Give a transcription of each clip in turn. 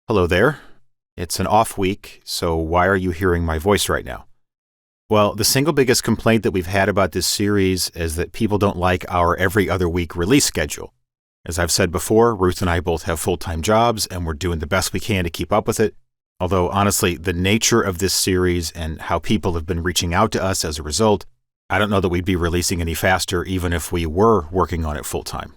Hello there. It's an off week, so why are you hearing my voice right now? Well, the single biggest complaint that we've had about this series is that people don't like our every other week release schedule. As I've said before, Ruth and I both have full-time jobs, and we're doing the best we can to keep up with it. Although, honestly, the nature of this series and how people have been reaching out to us as a result, I don't know that we'd be releasing any faster even if we were working on it full-time.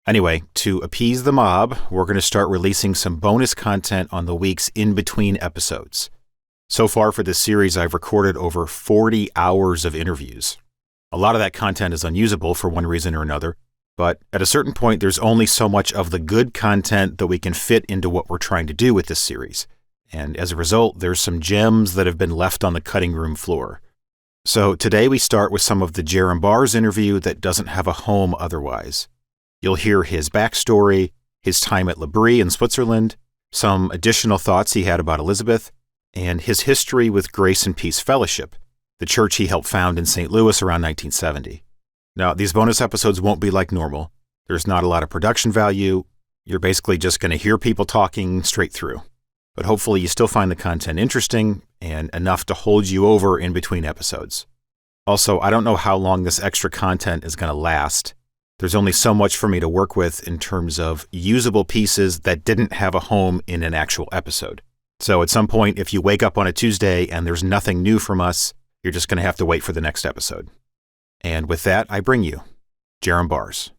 Anyway, to appease the mob, we're going to start releasing some bonus content on the weeks in between episodes. So far for this series, I've recorded over 40 hours of interviews. A lot of that content is unusable for one reason or another, but at a certain point, there's only so much of the good content that we can fit into what we're trying to do with this series. And as a result, there's some gems that have been left on the cutting room floor. So today we start with some of the Jerram Barrs interview that doesn't have a home otherwise. You'll hear his backstory, his time at L'Abri in Switzerland, some additional thoughts he had about Elizabeth, and his history with Grace and Peace Fellowship, the church he helped found in St. Louis around 1970. Now, these bonus episodes won't be like normal. There's not a lot of production value. You're basically just going to hear people talking straight through. But hopefully you still find the content interesting and enough to hold you over in between episodes. Also, I don't know how long this extra content is going to last. There's only so much for me to work with in terms of usable pieces that didn't have a home in an actual episode. So at some point, if you wake up on a Tuesday and there's nothing new from us, you're just going to have to wait for the next episode. And with that, I bring you Jerram Barrs.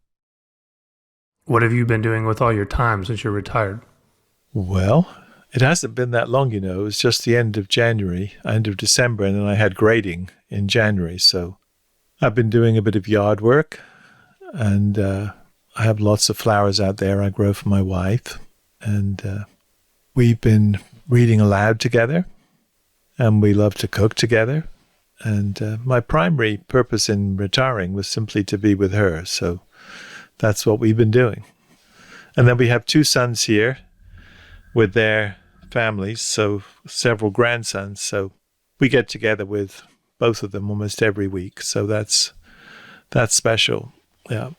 What have you been doing with all your time since you're retired? Well, it hasn't been that long, It was just the end of December, and then I had grading in January. So I've been doing a bit of yard work. And I have lots of flowers out there I grow for my wife. And we've been reading aloud together. And we love to cook together. And my primary purpose in retiring was simply to be with her. So that's what we've been doing. And then we have 2 sons here with their families, so several grandsons. So we get together with both of them almost every week. So that's special. Yeah.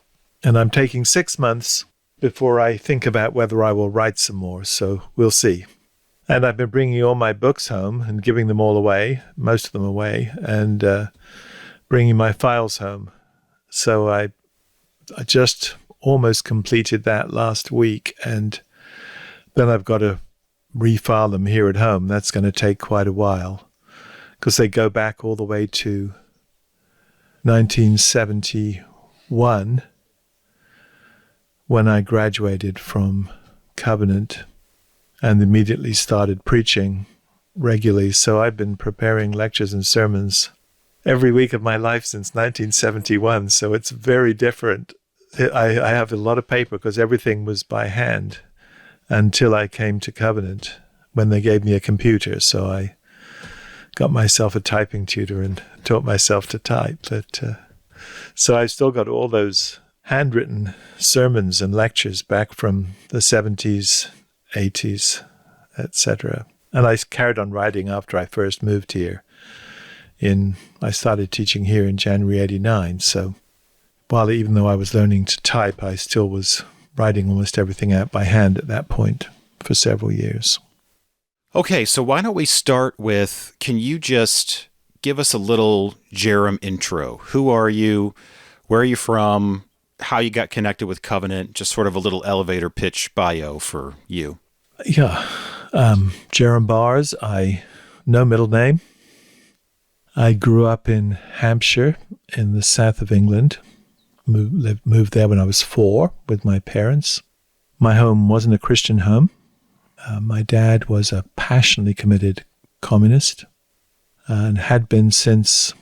And I'm taking 6 months before I think about whether I will write some more. So we'll see. And I've been bringing all my books home and giving them all away, most of them away, and bringing my files home. So I just almost completed that last week. And then I've got to refile them here at home. That's going to take quite a while because they go back all the way to 1971. When I graduated from Covenant and immediately started preaching regularly. So I've been preparing lectures and sermons every week of my life since 1971. So it's very different. I have a lot of paper because everything was by hand until I came to Covenant when they gave me a computer. So I got myself a typing tutor and taught myself to type. But so I've still got all those handwritten sermons and lectures back from the 70s, 80s, etc. And I carried on writing after I first moved here. I started teaching here in January 89. So even though I was learning to type, I still was writing almost everything out by hand at that point for several years. Okay, so why don't we start with, can you just give us a little Jerram intro? Who are you? Where are you from? How you got connected with Covenant? Just sort of a little elevator pitch bio for you. Yeah. Jerram Barrs. No middle name. I grew up in Hampshire in the south of England. Moved there when I was 4 with my parents. My home wasn't a Christian home. My dad was a passionately committed communist and had been since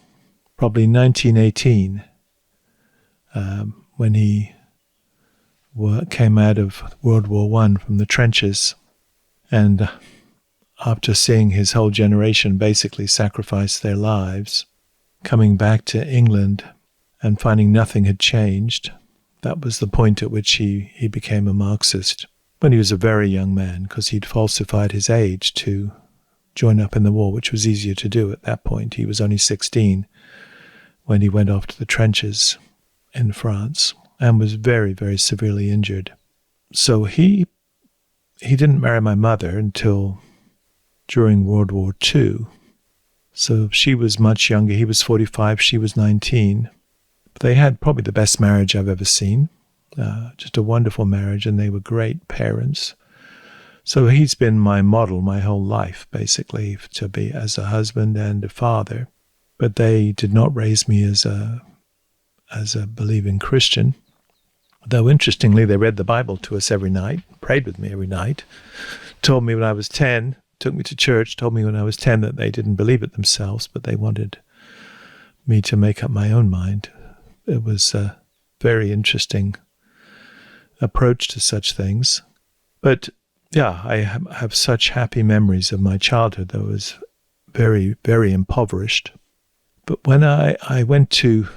probably 1918 when he came out of World War I from the trenches. And after seeing his whole generation basically sacrifice their lives, coming back to England and finding nothing had changed, that was the point at which he became a Marxist when he was a very young man, because he'd falsified his age to join up in the war, which was easier to do at that point. He was only 16 when he went off to the trenches in France and was very, very severely injured. So he he didn't marry my mother until during World War II. So she was much younger. He was 45, she was 19. But they had probably the best marriage I've ever seen. Just a wonderful marriage, and they were great parents. So he's been my model my whole life, basically, to be as a husband and a father. But they did not raise me as a believing Christian. Though interestingly, they read the Bible to us every night, prayed with me every night, told me when I was 10, took me to church, told me when I was 10 that they didn't believe it themselves, but they wanted me to make up my own mind. It was a very interesting approach to such things. But yeah, I have such happy memories of my childhood that was very, very impoverished. But when I went to,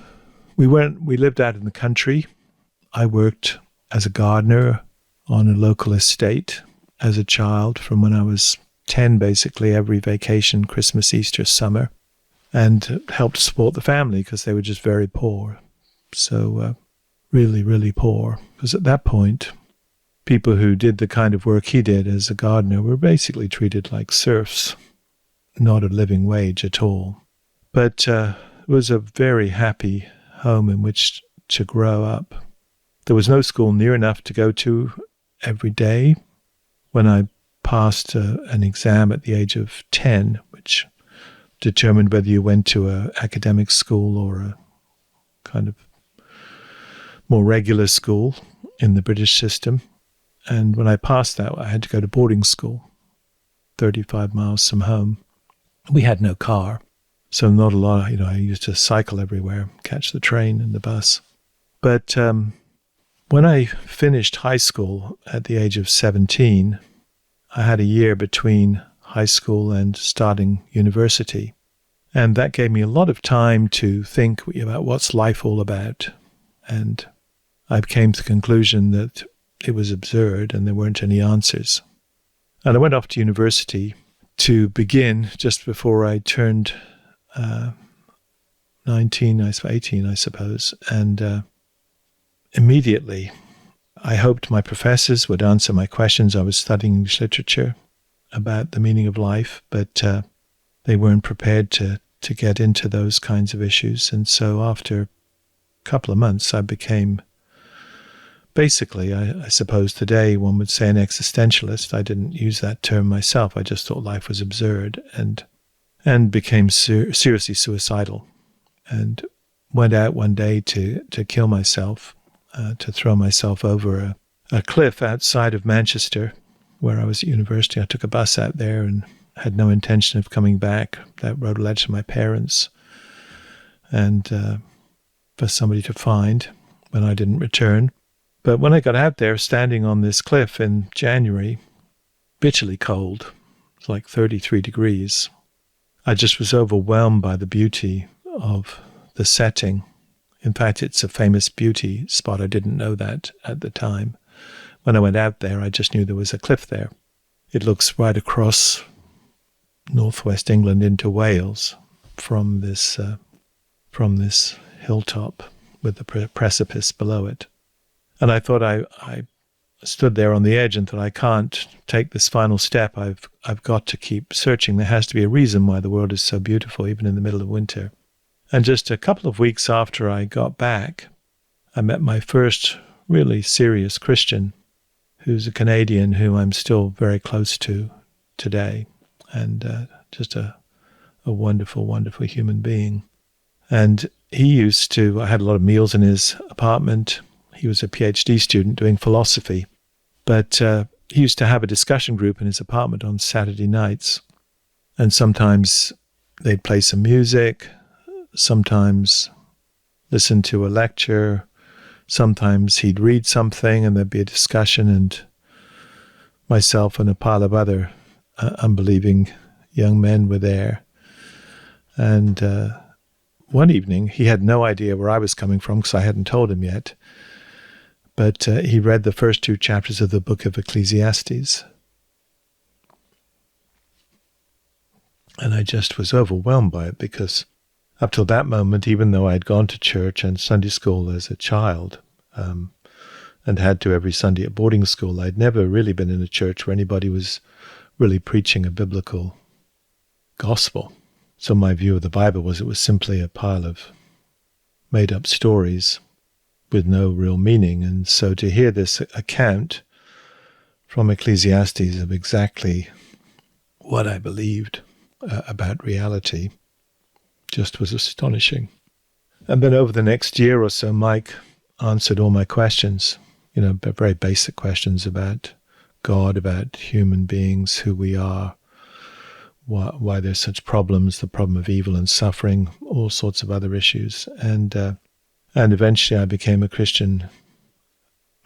we lived out in the country. I worked as a gardener on a local estate as a child from when I was 10, basically, every vacation, Christmas, Easter, summer, and helped support the family because they were just very poor. So really, really poor. Because at that point, people who did the kind of work he did as a gardener were basically treated like serfs, not a living wage at all. But it was a very happy home in which to grow up. There was no school near enough to go to every day. When I passed an exam at the age of 10, which determined whether you went to an academic school or a kind of more regular school in the British system. And when I passed that, I had to go to boarding school, 35 miles from home. We had no car, so not a lot. I used to cycle everywhere, catch the train and the bus. But when I finished high school at the age of 17, I had a year between high school and starting university. And that gave me a lot of time to think about what's life all about. And I came to the conclusion that it was absurd and there weren't any answers. And I went off to university to begin just before I turned 18, I suppose. And immediately, I hoped my professors would answer my questions. I was studying English literature about the meaning of life, but they weren't prepared to get into those kinds of issues. And so after a couple of months, I became basically, I suppose today one would say an existentialist. I didn't use that term myself. I just thought life was absurd and became seriously suicidal and went out one day to kill myself. To throw myself over a cliff outside of Manchester, where I was at university. I took a bus out there and had no intention of coming back. That wrote a letter to my parents and for somebody to find when I didn't return. But when I got out there, standing on this cliff in January, bitterly cold, it was like 33 degrees, I just was overwhelmed by the beauty of the setting. In fact, it's a famous beauty spot. I didn't know that at the time. When I went out there, I just knew there was a cliff there. It looks right across northwest England into Wales from this hilltop with the precipice below it. And I thought I stood there on the edge and thought, I can't take this final step. I've got to keep searching. There has to be a reason why the world is so beautiful, even in the middle of winter. And just a couple of weeks after I got back, I met my first really serious Christian, who's a Canadian who I'm still very close to today, and just a wonderful, wonderful human being. And I had a lot of meals in his apartment. He was a PhD student doing philosophy, but he used to have a discussion group in his apartment on Saturday nights. And sometimes they'd play some music, sometimes listen to a lecture, sometimes he'd read something and there'd be a discussion, and myself and a pile of other unbelieving young men were there. And one evening, he had no idea where I was coming from because I hadn't told him yet, but he read the first 2 chapters of the book of Ecclesiastes. And I just was overwhelmed by it because up till that moment, even though I had gone to church and Sunday school as a child, and had to every Sunday at boarding school. I'd never really been in a church where anybody was really preaching a biblical gospel. So my view of the Bible was it was simply a pile of made-up stories with no real meaning. And so to hear this account from Ecclesiastes of exactly what I believed about reality just was astonishing. And then over the next year or so, Mike answered all my questions, very basic questions about God, about human beings, who we are, why there's such problems, the problem of evil and suffering, all sorts of other issues. And eventually I became a Christian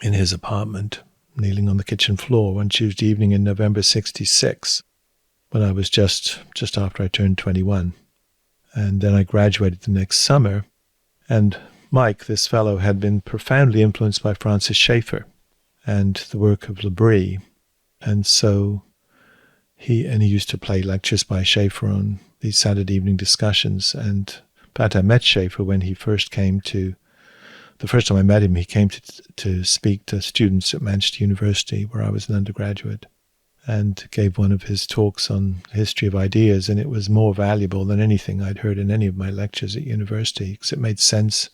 in his apartment, kneeling on the kitchen floor one Tuesday evening in November 1966, when I was just after I turned 21. And then I graduated the next summer. And Mike, this fellow, had been profoundly influenced by Francis Schaeffer and the work of Labrie. And so he used to play lectures by Schaeffer on these Saturday evening discussions. And in fact, I met Schaeffer when he first came to, the first time I met him, he came to speak to students at Manchester University, where I was an undergraduate, and gave one of his talks on history of ideas, and it was more valuable than anything I'd heard in any of my lectures at university, because it made sense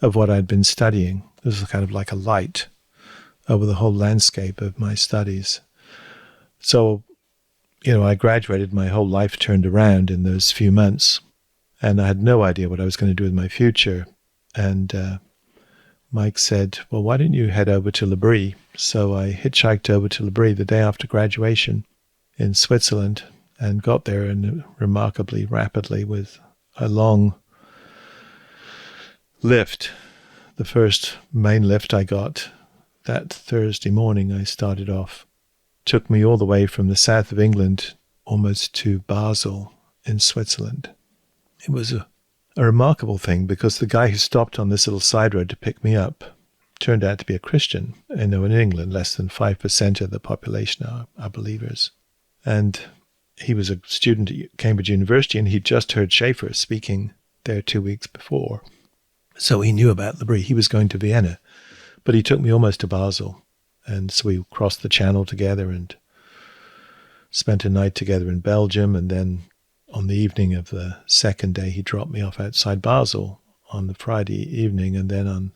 of what I'd been studying. It was kind of like a light over the whole landscape of my studies. So, I graduated, my whole life turned around in those few months, and I had no idea what I was going to do with my future. And Mike said, well, why don't you head over to Labrie? So I hitchhiked over to Labrie the day after graduation in Switzerland and got there remarkably rapidly with a long lift. The first main lift I got that Thursday morning, I started off, took me all the way from the south of England almost to Basel in Switzerland. It was a remarkable thing, because the guy who stopped on this little side road to pick me up turned out to be a Christian. In England, less than 5% of the population are believers. And he was a student at Cambridge University, and he'd just heard Schaeffer speaking there 2 weeks before. So he knew about Labrie. He was going to Vienna, but he took me almost to Basel. And so we crossed the Channel together and spent a night together in Belgium, and then on the evening of the second day, he dropped me off outside Basel on the Friday evening. And then on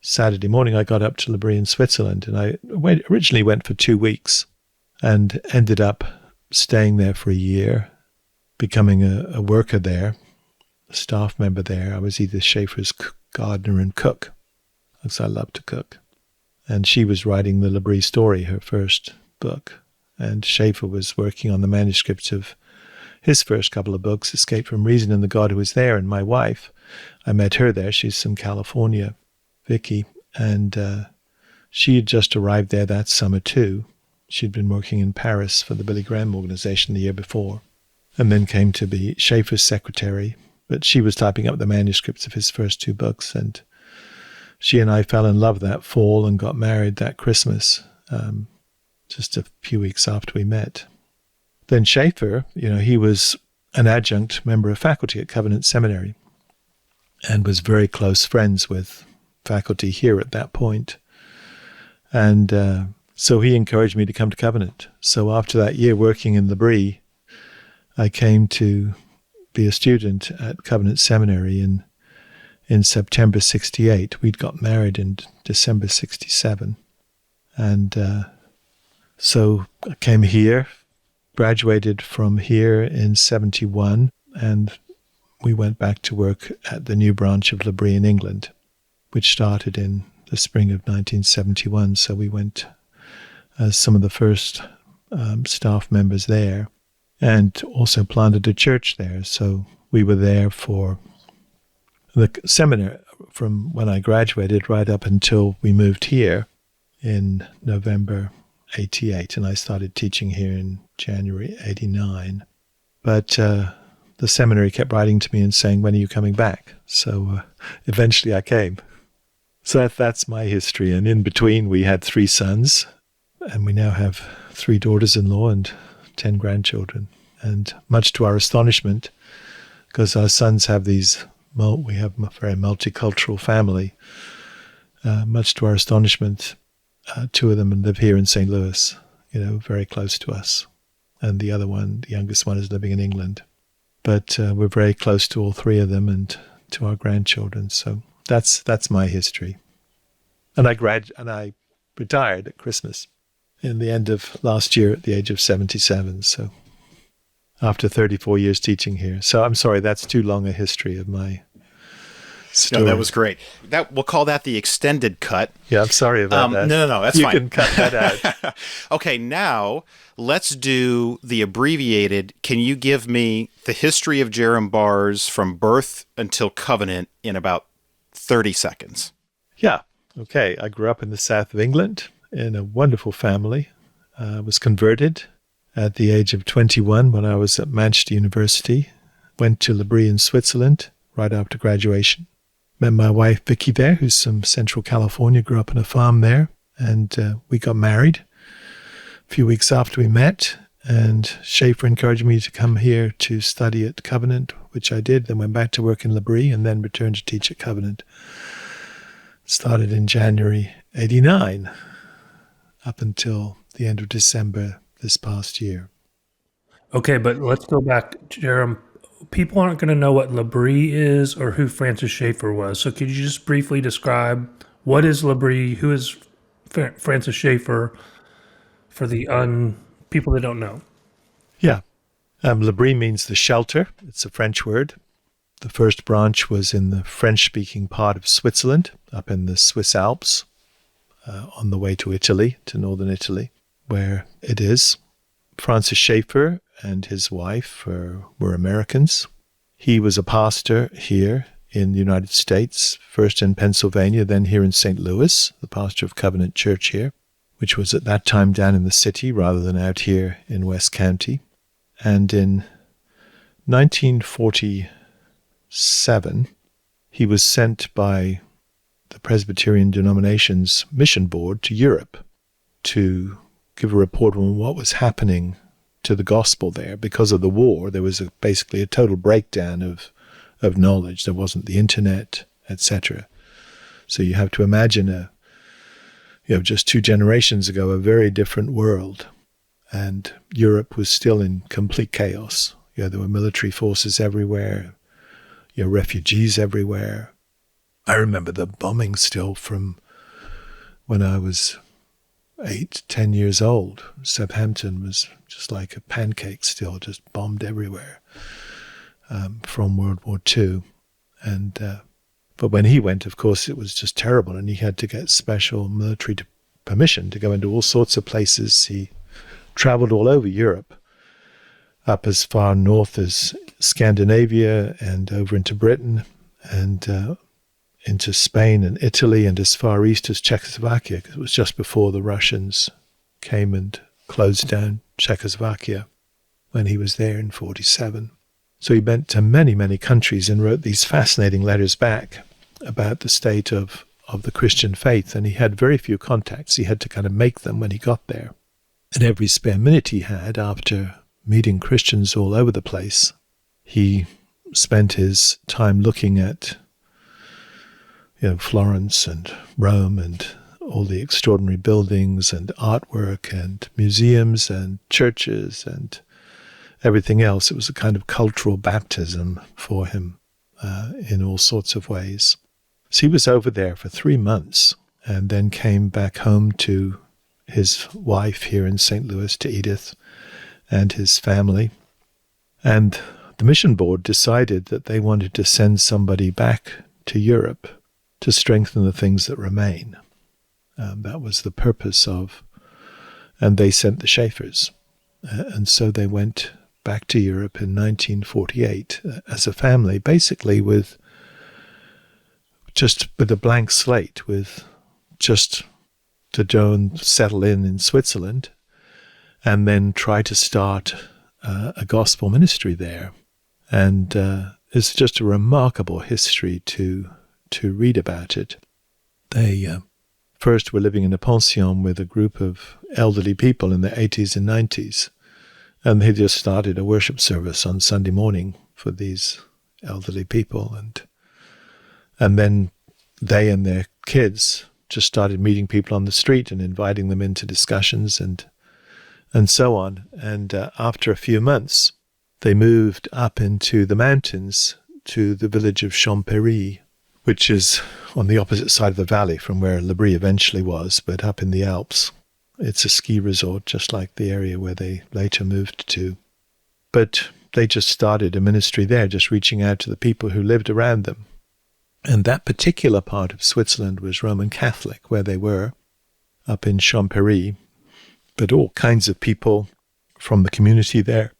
Saturday morning, I got up to Labrie in Switzerland. And I originally went for 2 weeks and ended up staying there for a year, becoming a worker there, a staff member there. I was either Schaeffer's gardener and cook, because I love to cook. And she was writing the Labrie story, her first book. And Schaeffer was working on the manuscripts of his first couple of books, Escape from Reason and The God Who Was There. And my wife, I met her there. She's from California, Vicky. And she had just arrived there that summer too. She'd been working in Paris for the Billy Graham organization the year before, and then came to be Schaeffer's secretary. But she was typing up the manuscripts of his first 2 books. And she and I fell in love that fall and got married that Christmas, just a few weeks after we met. Then Schaeffer, he was an adjunct member of faculty at Covenant Seminary and was very close friends with faculty here at that point. And so he encouraged me to come to Covenant. So after that year working in Labrie, I came to be a student at Covenant Seminary in September 1968. We'd got married in December 1967. And so I came here, graduated from here in 1971, and we went back to work at the new branch of Labrie in England, which started in the spring of 1971. So we went as some of the first staff members there, and also planted a church there. So we were there for the seminar from when I graduated right up until we moved here in November 1988, and I started teaching here in January 1989. But the seminary kept writing to me and saying, when are you coming back? So eventually I came. So that's my history. And in between, we had 3 sons, and we now have 3 daughters-in-law and 10 grandchildren. And much to our astonishment, because our sons have we have a very multicultural family, much to our astonishment, two of them live here in St. Louis, very close to us. And the other one, the youngest one, is living in England. But we're very close to all three of them and to our grandchildren. So that's my history. And I retired at Christmas in the end of last year at the age of 77. So after 34 years teaching here. So I'm sorry, that's too long a history of my story. No, that was great. We'll call that the extended cut. Yeah, I'm sorry about that. No, that's fine. You can cut that out. Okay, now let's do the abbreviated. Can you give me the history of Jerram Barrs from birth until covenant in about 30 seconds? Yeah. Okay. I grew up in the south of England in a wonderful family. I was converted at the age of 21 when I was at Manchester University. Went to L'Abri in Switzerland right after graduation. Met my wife, Vicky, there, who's from Central California, grew up on a farm there. And we got married a few weeks after we met. And Schaefer encouraged me to come here to study at Covenant, which I did. Then went back to work in L'Abri and then returned to teach at Covenant. Started in January 89 up until the end of December this past year. Okay, but let's go back, Jerram. People aren't going to know what L'Abri is or who Francis Schaeffer was. So could you just briefly describe what is L'Abri, who is Francis Schaeffer, for the people that don't know? Yeah. L'Abri means the shelter. It's a French word. The first branch was in the French-speaking part of Switzerland, up in the Swiss Alps, on the way to Italy, to northern Italy, where it is. Francis Schaeffer and his wife were Americans. He was a pastor here in the United States, first in Pennsylvania, then here in St. Louis, the pastor of Covenant Church here, which was at that time down in the city rather than out here in West County. And in 1947, he was sent by the Presbyterian denomination's mission board to Europe to give a report on what was happening to the gospel there. Because of the war, there was basically a total breakdown of knowledge. There wasn't the internet, etc. So you have to imagine just 2 generations ago, a very different world. And Europe was still in complete chaos. There were military forces everywhere, refugees everywhere. I remember the bombing still from when I was 8, 10 years old. Southampton was just like a pancake still, just bombed everywhere from World War II. But when he went, of course, it was just terrible, and he had to get special military permission to go into all sorts of places. He traveled all over Europe, up as far north as Scandinavia and over into Britain and into Spain and Italy and as far east as Czechoslovakia, because it was just before the Russians came and closed down Czechoslovakia when he was there in 1947. So he went to many, many countries and wrote these fascinating letters back about the state of the Christian faith, and he had very few contacts. He had to kind of make them when he got there. And every spare minute he had after meeting Christians all over the place, he spent his time looking at Florence and Rome and all the extraordinary buildings and artwork and museums and churches and everything else. It was a kind of cultural baptism for him in all sorts of ways. So he was over there for 3 months and then came back home to his wife here in St. Louis, to Edith, and his family. And the mission board decided that they wanted to send somebody back to Europe to strengthen the things that remain. That was the purpose and they sent the Schaeffers. And so they went back to Europe in 1948 as a family, basically with a blank slate, with just to go and settle in Switzerland and then try to start a gospel ministry there. And it's just a remarkable history to read about it. They first were living in a pension with a group of elderly people in their 80s and 90s, and they just started a worship service on Sunday morning for these elderly people, and then they and their kids just started meeting people on the street and inviting them into discussions and so on. And after a few months, they moved up into the mountains to the village of Champéry, which is on the opposite side of the valley from where L'Abri eventually was, but up in the Alps. It's a ski resort, just like the area where they later moved to. But they just started a ministry there, just reaching out to the people who lived around them. And that particular part of Switzerland was Roman Catholic, where they were, up in Champéry. But all kinds of people from the community there,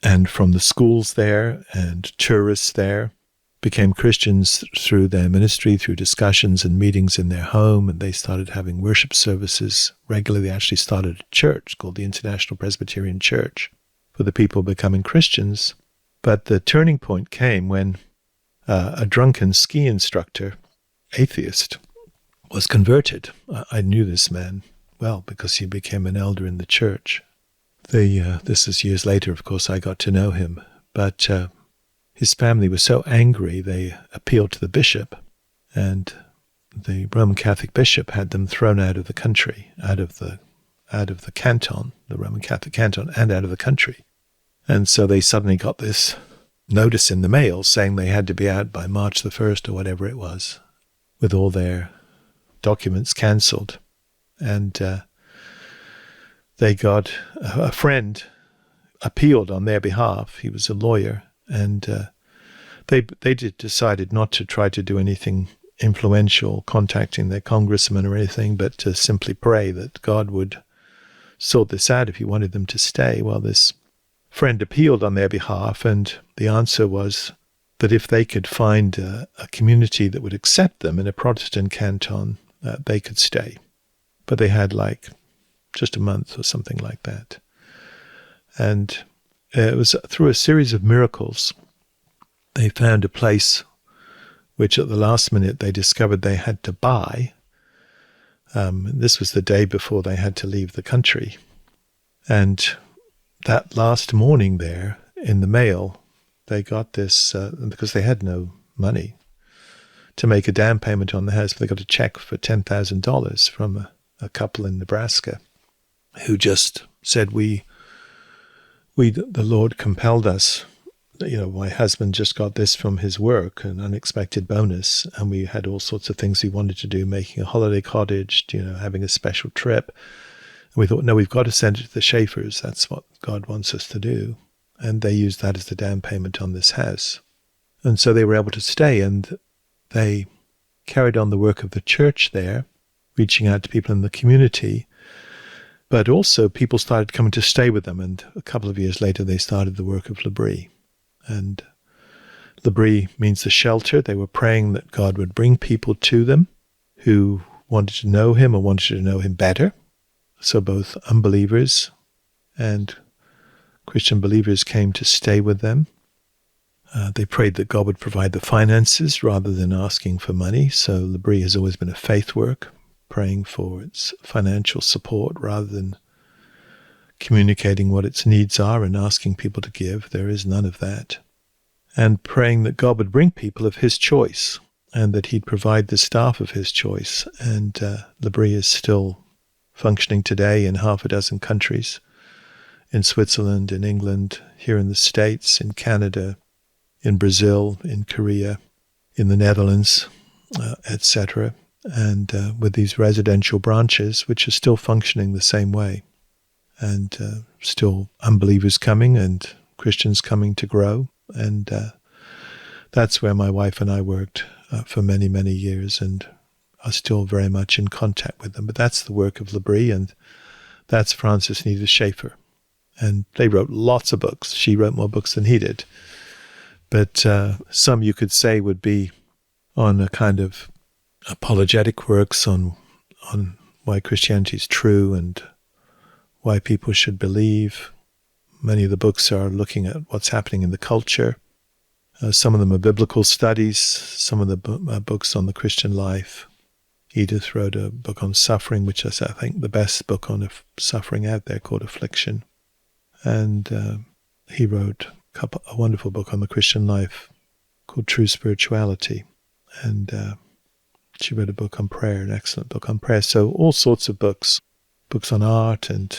and from the schools there, and tourists there, became Christians through their ministry, through discussions and meetings in their home, and they started having worship services regularly. They actually started a church called the International Presbyterian Church for the people becoming Christians. But the turning point came when a drunken ski instructor, atheist, was converted. I knew this man well because he became an elder in the church. This is years later, of course, I got to know him, but his family was so angry they appealed to the bishop, and the Roman Catholic bishop had them thrown out of the country, out of the canton, the Roman Catholic canton, and out of the country. And so they suddenly got this notice in the mail saying they had to be out by March the 1st or whatever it was, with all their documents cancelled. And they got a friend appealed on their behalf. He was a lawyer, and they decided not to try to do anything influential, contacting their congressman or anything, but to simply pray that God would sort this out if he wanted them to stay. Well, this friend appealed on their behalf, and the answer was that if they could find a community that would accept them in a Protestant canton, they could stay. But they had just a month or something like that. And it was through a series of miracles they found a place which at the last minute they discovered they had to buy. This was the day before they had to leave the country. And that last morning there, in the mail, they got this, because they had no money to make a down payment on the house, but they got a check for $10,000 from a couple in Nebraska who just said, the Lord compelled us. My husband just got this from his work, an unexpected bonus, and we had all sorts of things we wanted to do, making a holiday cottage, having a special trip. And we thought, no, we've got to send it to the Schaeffers. That's what God wants us to do. And they used that as the down payment on this house. And so they were able to stay, and they carried on the work of the church there, reaching out to people in the community. But also people started coming to stay with them, and a couple of years later they started the work of L'Abri. And L'Abri means the shelter. They were praying that God would bring people to them who wanted to know him or wanted to know him better. So both unbelievers and Christian believers came to stay with them. They prayed that God would provide the finances rather than asking for money. So L'Abri has always been a faith work, praying for its financial support rather than communicating what its needs are and asking people to give. There is none of that. And praying that God would bring people of his choice and that he'd provide the staff of his choice. And L'Abri is still functioning today in half a dozen countries, in Switzerland, in England, here in the States, in Canada, in Brazil, in Korea, in the Netherlands, etc., and with these residential branches, which are still functioning the same way. And still unbelievers coming and Christians coming to grow. And that's where my wife and I worked for many, many years and are still very much in contact with them. But that's the work of L'Abri, and that's Francis Nita Schaeffer. And they wrote lots of books. She wrote more books than he did. But some you could say would be on a kind of apologetic works on why Christianity is true and why people should believe. Many of the books are looking at what's happening in the culture. Some of them are biblical studies, some of the books on the Christian life. Edith wrote a book on suffering, which is, I think, the best book on suffering out there, called Affliction. And he wrote a wonderful book on the Christian life called True Spirituality. And She wrote a book on prayer, an excellent book on prayer. So all sorts of books on art and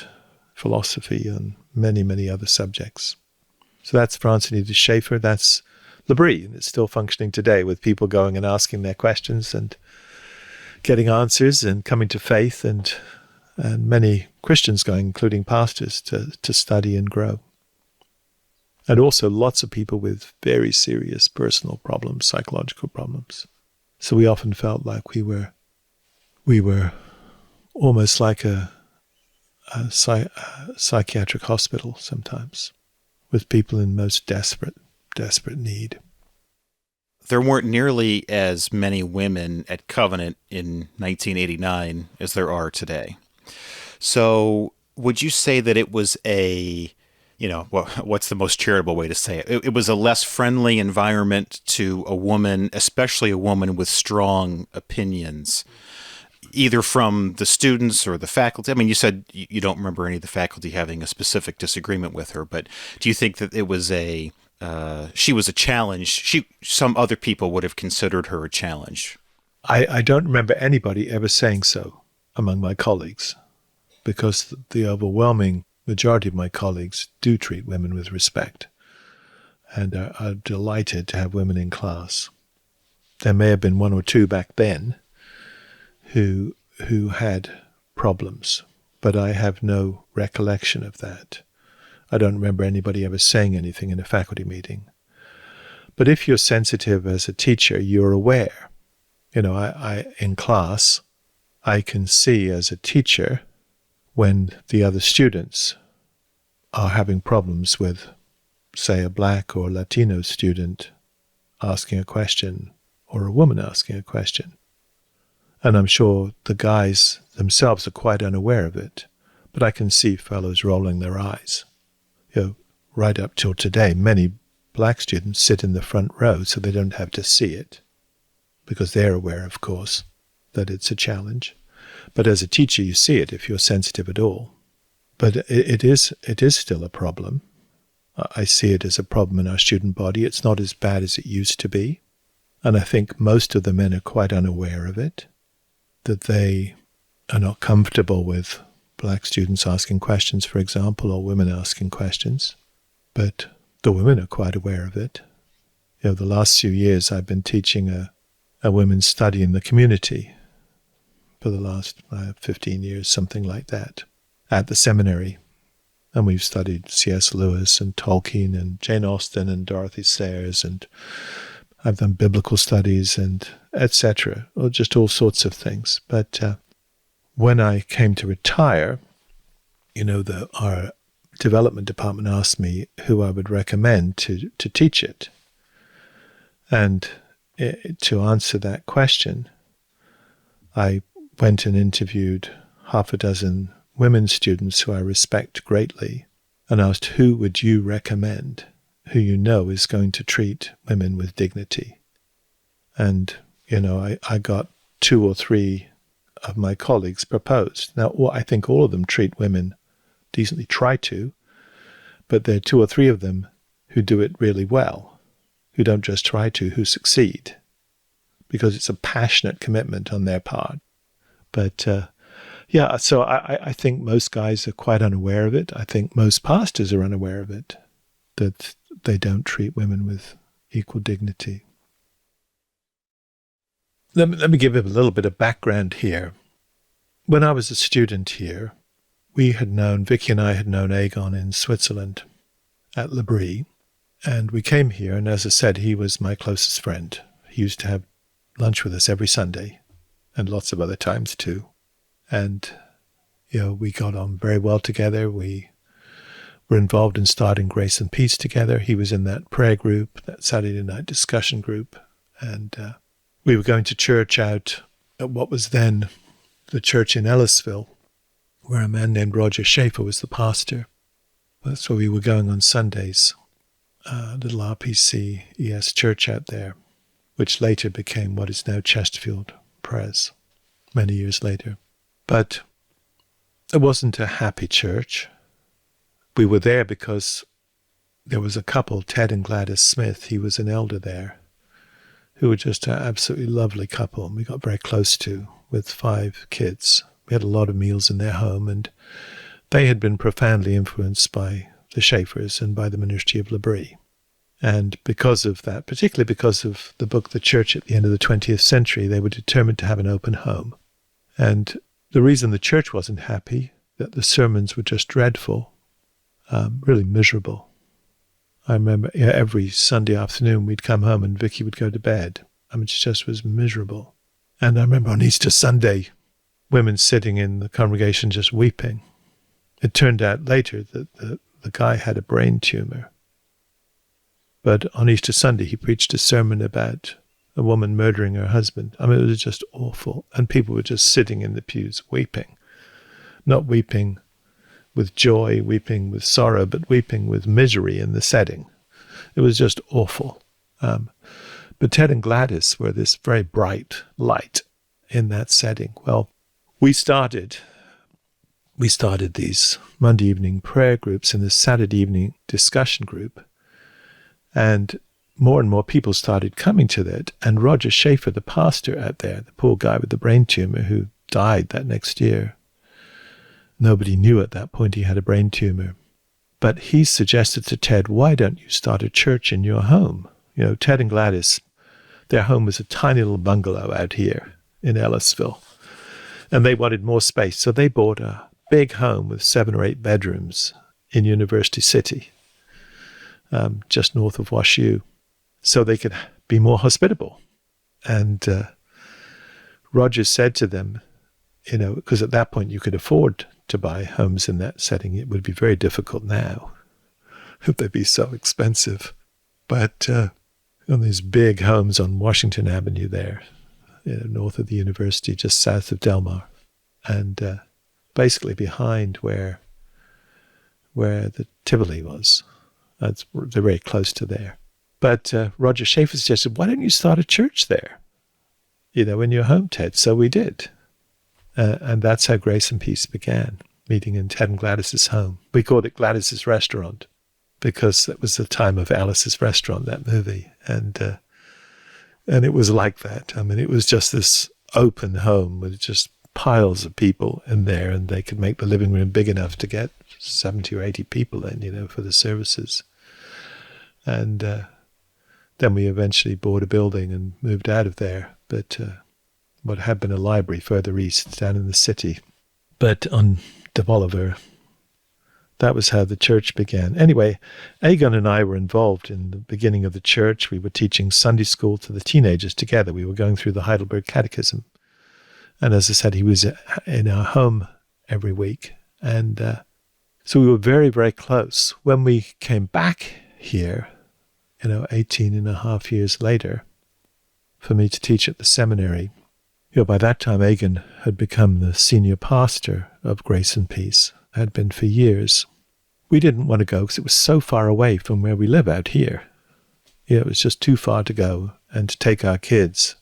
philosophy and many, many other subjects. So that's Franz Anita Schaeffer. That's L'Abri, and it's still functioning today with people going and asking their questions and getting answers and coming to faith, and many Christians going, including pastors, to study and grow. And also lots of people with very serious personal problems, psychological problems. So we often felt like we were almost like a psychiatric hospital sometimes, with people in most desperate need. There weren't nearly as many women at Covenant in 1989 as there are today. So would you say that it was what's the most charitable way to say it? It was a less friendly environment to a woman, especially a woman with strong opinions, either from the students or the faculty? I mean, you said you don't remember any of the faculty having a specific disagreement with her, but do you think that it was she was a challenge? Some other people would have considered her a challenge. I don't remember anybody ever saying so among my colleagues, because the overwhelming majority of my colleagues do treat women with respect and are delighted to have women in class. There may have been one or two back then who had problems, but I have no recollection of that. I don't remember anybody ever saying anything in a faculty meeting. But if you're sensitive as a teacher, you're aware. I in class, I can see as a teacher when the other students are having problems with, say, a black or Latino student asking a question or a woman asking a question. And I'm sure the guys themselves are quite unaware of it, but I can see fellows rolling their eyes. Right up till today, many black students sit in the front row so they don't have to see it, because they're aware, of course, that it's a challenge. But as a teacher, you see it if you're sensitive at all. But it is still a problem. I see it as a problem in our student body. It's not as bad as it used to be. And I think most of the men are quite unaware of it, that they are not comfortable with black students asking questions, for example, or women asking questions. But the women are quite aware of it. The last few years I've been teaching a women's study in the community for the last 15 years, something like that, at the seminary. And we've studied C.S. Lewis and Tolkien and Jane Austen and Dorothy Sayers, and I've done biblical studies and etc., or just all sorts of things. But when I came to retire, our development department asked me who I would recommend to teach it. And to answer that question, I went and interviewed half a dozen women students who I respect greatly and asked, who would you recommend, who you know is going to treat women with dignity? And, I got 2 or 3 of my colleagues proposed. Now, I think all of them treat women decently, try to, but there are 2 or 3 of them who do it really well, who don't just try to, who succeed, because it's a passionate commitment on their part. But so I think most guys are quite unaware of it. I think most pastors are unaware of it, that they don't treat women with equal dignity. Let me give you a little bit of background here. When I was a student here, Vicky and I had known Aegon in Switzerland at L'Abri, and we came here, and as I said, he was my closest friend. He used to have lunch with us every Sunday, and lots of other times too. And, we got on very well together. We were involved in starting Grace and Peace together. He was in that prayer group, that Saturday night discussion group, and we were going to church out at what was then the church in Ellisville, where a man named Roger Schaefer was the pastor. That's where we were going on Sundays, little RPC church out there, which later became what is now Chesterfield Pres, many years later. But it wasn't a happy church. We were there because there was a couple, Ted and Gladys Smith. He was an elder there, who were just an absolutely lovely couple, and we got very close to, with 5 kids. We had a lot of meals in their home, and they had been profoundly influenced by the Schaeffers and by the ministry of L'Abri. And because of that, particularly because of the book The Church at the End of the 20th Century, they were determined to have an open home. And the reason the church wasn't happy, that the sermons were just dreadful, really miserable. I remember every Sunday afternoon we'd come home and Vicky would go to bed. I mean, it just was miserable. And I remember on Easter Sunday, women sitting in the congregation just weeping. It turned out later that the guy had a brain tumor. But on Easter Sunday, he preached a sermon about a woman murdering her husband. I mean, it was just awful. And people were just sitting in the pews weeping. Not weeping with joy, weeping with sorrow, but weeping with misery in the setting. It was just awful. But Ted and Gladys were this very bright light in that setting. Well, we started these Monday evening prayer groups and this Saturday evening discussion group. And more people started coming to that. And Roger Schaeffer, the pastor out there, the poor guy with the brain tumor who died that next year, nobody knew at that point he had a brain tumor. But he suggested to Ted, why don't you start a church in your home? You know, Ted and Gladys, their home was a tiny little bungalow out here in Ellisville. And they wanted more space. So they bought a big home with 7 or 8 bedrooms in University City, just north of WashU, so they could be more hospitable. And Roger said to them, you know, because at that point you could afford to buy homes in that setting. It would be very difficult now. They'd be so expensive. But on these big homes on Washington Avenue there, you know, north of the university, just south of Del Mar, and basically behind where the Tivoli was. They're very close to there. But Roger Schaeffer suggested, why don't you start a church there? You know, in your home, Ted. So we did. And that's how Grace and Peace began, meeting in Ted and Gladys's home. We called it Gladys's Restaurant because it was the time of Alice's Restaurant, that movie. And it was like that. I mean, it was just this open home with just piles of people in there, and they could make the living room big enough to get 70 or 80 people in, you know, for the services. And then we eventually bought a building and moved out of there. But what had been a library further east, down in the city. But on De Bolivar, that was how the church began. Anyway, Aegon and I were involved in the beginning of the church. We were teaching Sunday school to the teenagers together. We were going through the Heidelberg Catechism. And as I said, he was in our home every week. And so we were very, very close. When we came back here, 18 and a half years later, for me to teach at the seminary, by that time Aegon had become the senior pastor of Grace and Peace, had been for years. We didn't want to go because it was so far away from where we live out here. It was just too far to go and to take our kids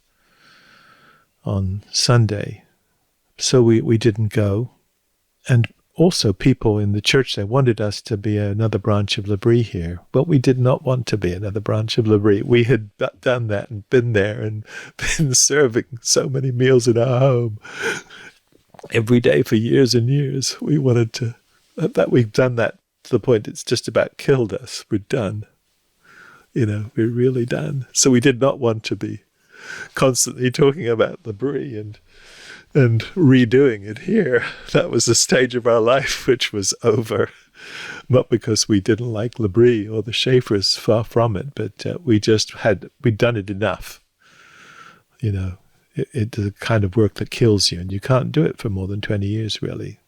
on Sunday. So we didn't go. And also people in the church, they wanted us to be another branch of L'Abri here. But we did not want to be another branch of L'Abri. We had done that and been there and been serving so many meals in our home every day for years and years. We wanted to, that we've done that to the point it's just about killed us. We're done. We're really done. So we did not want to be constantly talking about L'Abri and redoing it here. That was a stage of our life which was over. Not because we didn't like L'Abri or the Schaeffers, far from it, but we'd done it enough. It's the kind of work that kills you, and you can't do it for more than 20 years, really.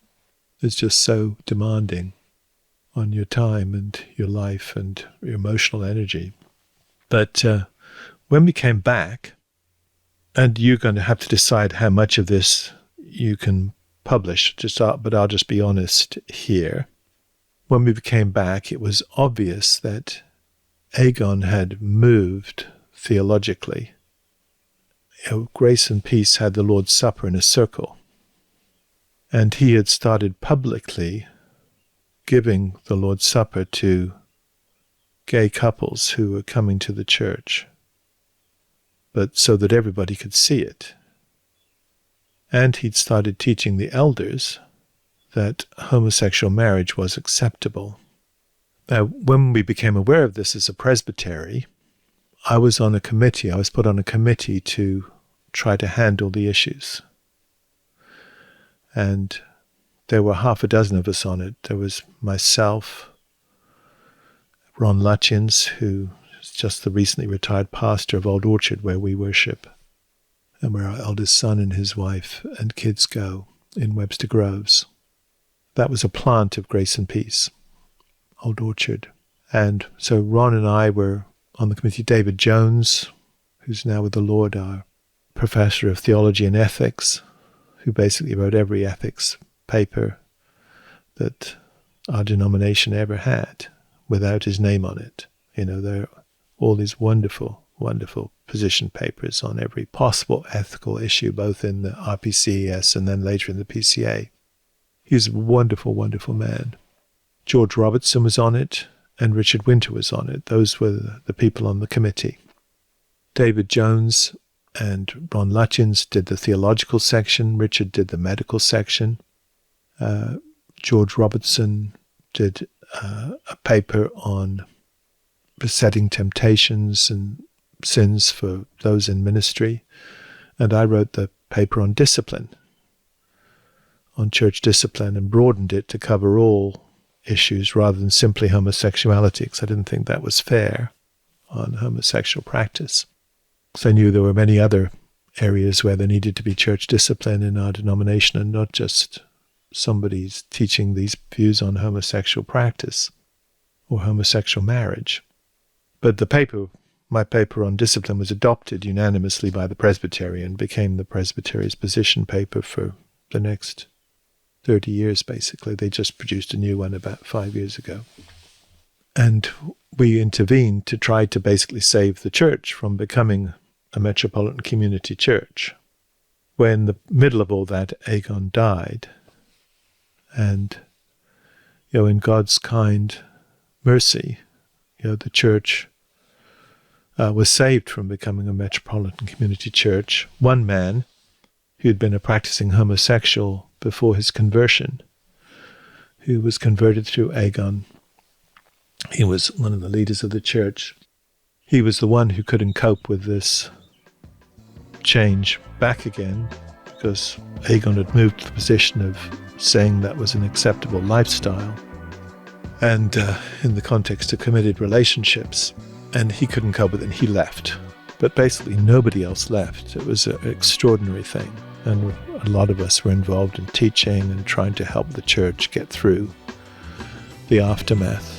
It's just so demanding on your time and your life and your emotional energy. But when we came back, and you're going to have to decide how much of this you can publish, but I'll just be honest here. When we came back, it was obvious that Aegon had moved theologically. Grace and Peace had the Lord's Supper in a circle, and he had started publicly giving the Lord's Supper to gay couples who were coming to the church. but so that everybody could see it. And he'd started teaching the elders that homosexual marriage was acceptable. Now, when we became aware of this as a presbytery, I was put on a committee to try to handle the issues. And there were half a dozen of us on it. There was myself, Ron Lutjens, who is just the recently retired pastor of Old Orchard, where we worship, and where our eldest son and his wife and kids go in Webster Groves. That was a plant of Grace and Peace, Old Orchard. And so Ron and I were on the committee. David Jones, who's now with the Lord, our professor of theology and ethics, who basically wrote every ethics paper that our denomination ever had without his name on it. There are all these wonderful, wonderful position papers on every possible ethical issue, both in the RPCES and then later in the PCA. He's a wonderful, wonderful man. George Robertson was on it, and Richard Winter was on it. Those were the people on the committee. David Jones and Ron Lutjens did the theological section. Richard did the medical section. George Robertson did a paper on besetting temptations and sins for those in ministry. And I wrote the paper on discipline, on church discipline, and broadened it to cover all issues rather than simply homosexuality, because I didn't think that was fair on homosexual practice. Because I knew there were many other areas where there needed to be church discipline in our denomination, and not just somebody's teaching these views on homosexual practice or homosexual marriage. But my paper on discipline was adopted unanimously by the presbytery and became the presbytery's position paper for the next 30 years, basically. They just produced a new one about 5 years ago. And we intervened to try to basically save the church from becoming a metropolitan community church. When in the middle of all that, Aegon died. And, in God's kind mercy, the church was saved from becoming a metropolitan community church. One man, who had been a practicing homosexual before his conversion, who was converted through Aegon, he was one of the leaders of the church. He was the one who couldn't cope with this change back again, because Aegon had moved to the position of saying that was an acceptable lifestyle, and in the context of committed relationships, and he couldn't cope with it, and he left. But basically nobody else left. It was an extraordinary thing, and a lot of us were involved in teaching and trying to help the church get through the aftermath.